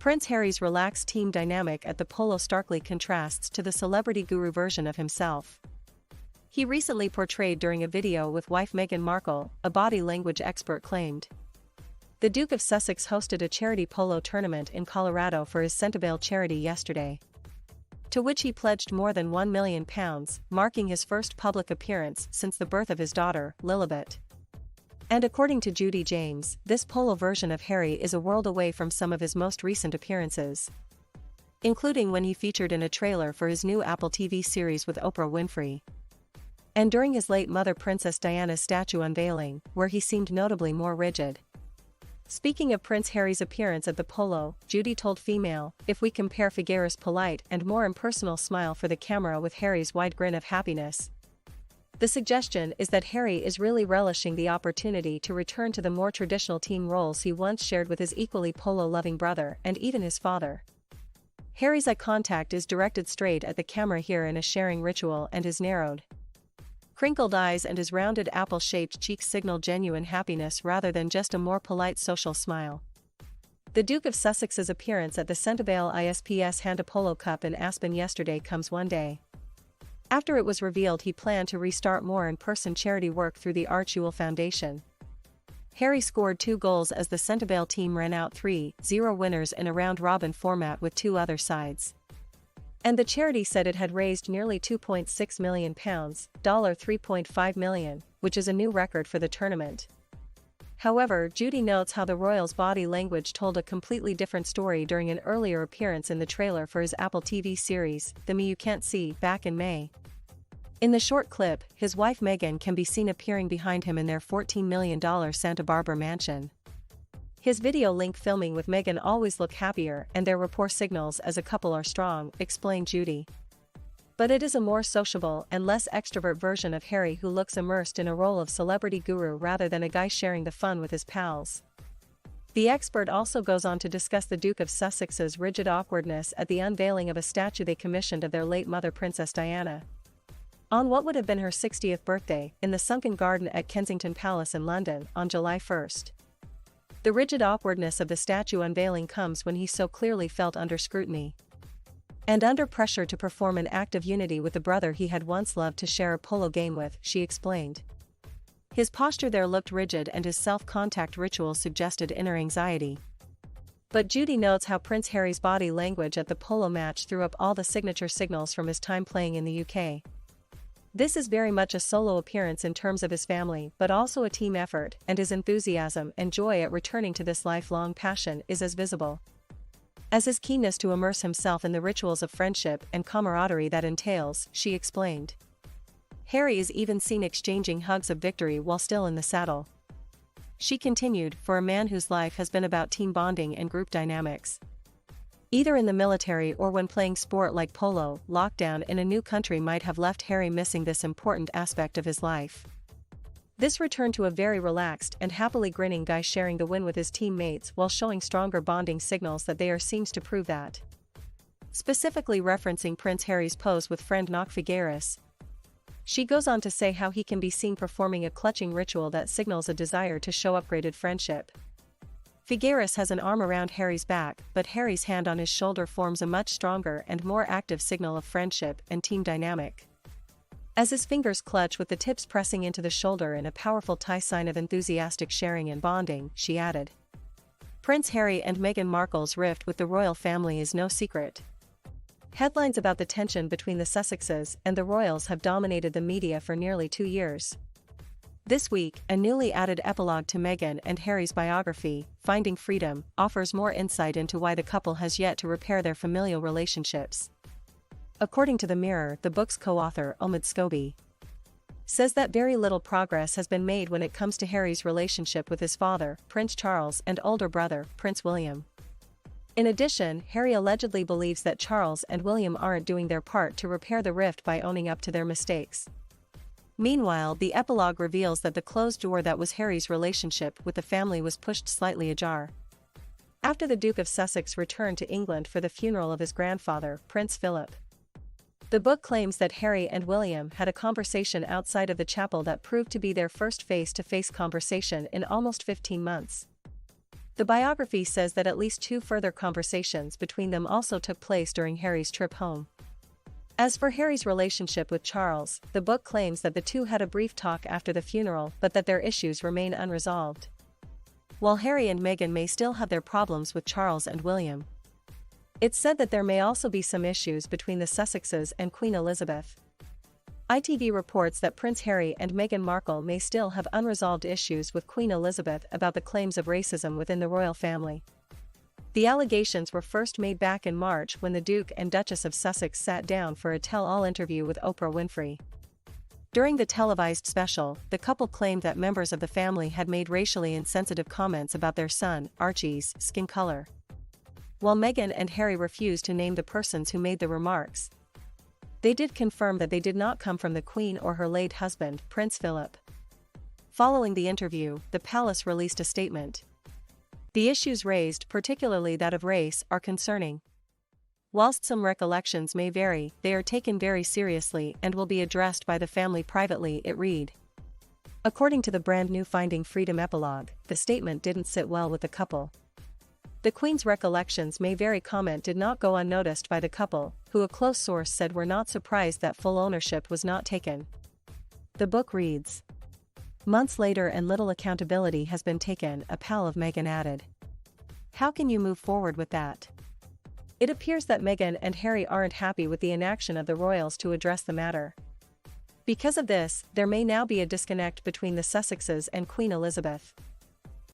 Prince Harry's relaxed team dynamic at the polo starkly contrasts to the celebrity guru version of himself. He recently portrayed during a video with wife Meghan Markle, a body language expert claimed. The Duke of Sussex hosted a charity polo tournament in Colorado for his Centabale charity yesterday, to which he pledged more than £1 million, marking his first public appearance since the birth of his daughter, Lilibet. And according to Judy James, this polo version of Harry is a world away from some of his most recent appearances, including when he featured in a trailer for his new Apple TV series with Oprah Winfrey, and during his late mother Princess Diana's statue unveiling, where he seemed notably more rigid. Speaking of Prince Harry's appearance at the polo, Judy told Female, "If we compare Figueres' polite and more impersonal smile for the camera with Harry's wide grin of happiness, the suggestion is that Harry is really relishing the opportunity to return to the more traditional team roles he once shared with his equally polo-loving brother and even his father." Harry's eye contact is directed straight at the camera here in a sharing ritual, and his narrowed, crinkled eyes and his rounded apple-shaped cheeks signal genuine happiness rather than just a more polite social smile. The Duke of Sussex's appearance at the Centabale ISPS Hand Polo Cup in Aspen yesterday comes one day after it was revealed he planned to restart more in-person charity work through the Archewell Foundation. Harry scored 2 goals as the Centabale team ran out 3-0 winners in a round-robin format with 2 other sides. And the charity said it had raised nearly £2.6 million, $3.5 million, which is a new record for the tournament. However, Judy notes how the royal's body language told a completely different story during an earlier appearance in the trailer for his Apple TV series, The Me You Can't See, back in May. In the short clip, his wife Meghan can be seen appearing behind him in their $14 million Santa Barbara mansion. His video link filming with Meghan always look happier, and their rapport signals as a couple are strong, explained Judy. But it is a more sociable and less extrovert version of Harry who looks immersed in a role of celebrity guru rather than a guy sharing the fun with his pals. The expert also goes on to discuss the Duke of Sussex's rigid awkwardness at the unveiling of a statue they commissioned of their late mother Princess Diana, on what would have been her 60th birthday, in the sunken garden at Kensington Palace in London, on July 1. The rigid awkwardness of the statue unveiling comes when he so clearly felt under scrutiny and under pressure to perform an act of unity with the brother he had once loved to share a polo game with, she explained. His posture there looked rigid and his self-contact ritual suggested inner anxiety. But Judy notes how Prince Harry's body language at the polo match threw up all the signature signals from his time playing in the UK. This is very much a solo appearance in terms of his family, but also a team effort, and his enthusiasm and joy at returning to this lifelong passion is as visible as his keenness to immerse himself in the rituals of friendship and camaraderie that entails, she explained. Harry is even seen exchanging hugs of victory while still in the saddle. She continued, for a man whose life has been about team bonding and group dynamics, either in the military or when playing sport like polo, lockdown in a new country might have left Harry missing this important aspect of his life. This return to a very relaxed and happily grinning guy sharing the win with his teammates while showing stronger bonding signals that they are seems to prove that. Specifically referencing Prince Harry's pose with friend Knock Figueres, she goes on to say how he can be seen performing a clutching ritual that signals a desire to show upgraded friendship. Figueres has an arm around Harry's back, but Harry's hand on his shoulder forms a much stronger and more active signal of friendship and team dynamic, as his fingers clutch with the tips pressing into the shoulder in a powerful tie sign of enthusiastic sharing and bonding, she added. Prince Harry and Meghan Markle's rift with the royal family is no secret. Headlines about the tension between the Sussexes and the royals have dominated the media for nearly 2 years. This week, a newly added epilogue to Meghan and Harry's biography, Finding Freedom, offers more insight into why the couple has yet to repair their familial relationships. According to The Mirror, the book's co-author, Omid Scobie, says that very little progress has been made when it comes to Harry's relationship with his father, Prince Charles, and older brother, Prince William. In addition, Harry allegedly believes that Charles and William aren't doing their part to repair the rift by owning up to their mistakes. Meanwhile, the epilogue reveals that the closed door that was Harry's relationship with the family was pushed slightly ajar after the Duke of Sussex returned to England for the funeral of his grandfather, Prince Philip. The book claims that Harry and William had a conversation outside of the chapel that proved to be their first face-to-face conversation in almost 15 months. The biography says that at least 2 further conversations between them also took place during Harry's trip home. As for Harry's relationship with Charles, the book claims that the two had a brief talk after the funeral but that their issues remain unresolved. While Harry and Meghan may still have their problems with Charles and William, it's said that there may also be some issues between the Sussexes and Queen Elizabeth. ITV reports that Prince Harry and Meghan Markle may still have unresolved issues with Queen Elizabeth about the claims of racism within the royal family. The allegations were first made back in March when the Duke and Duchess of Sussex sat down for a tell-all interview with Oprah Winfrey. During the televised special, the couple claimed that members of the family had made racially insensitive comments about their son, Archie's, skin color. While Meghan and Harry refused to name the persons who made the remarks, they did confirm that they did not come from the Queen or her late husband, Prince Philip. Following the interview, the palace released a statement. The issues raised, particularly that of race, are concerning. Whilst some recollections may vary, they are taken very seriously and will be addressed by the family privately, it read. According to the brand new Finding Freedom epilogue, the statement didn't sit well with the couple. The Queen's recollections may vary comment did not go unnoticed by the couple, who a close source said were not surprised that full ownership was not taken. The book reads. Months later and little accountability has been taken, a pal of Meghan added. How can you move forward with that? It appears that Meghan and Harry aren't happy with the inaction of the royals to address the matter. Because of this, there may now be a disconnect between the Sussexes and Queen Elizabeth.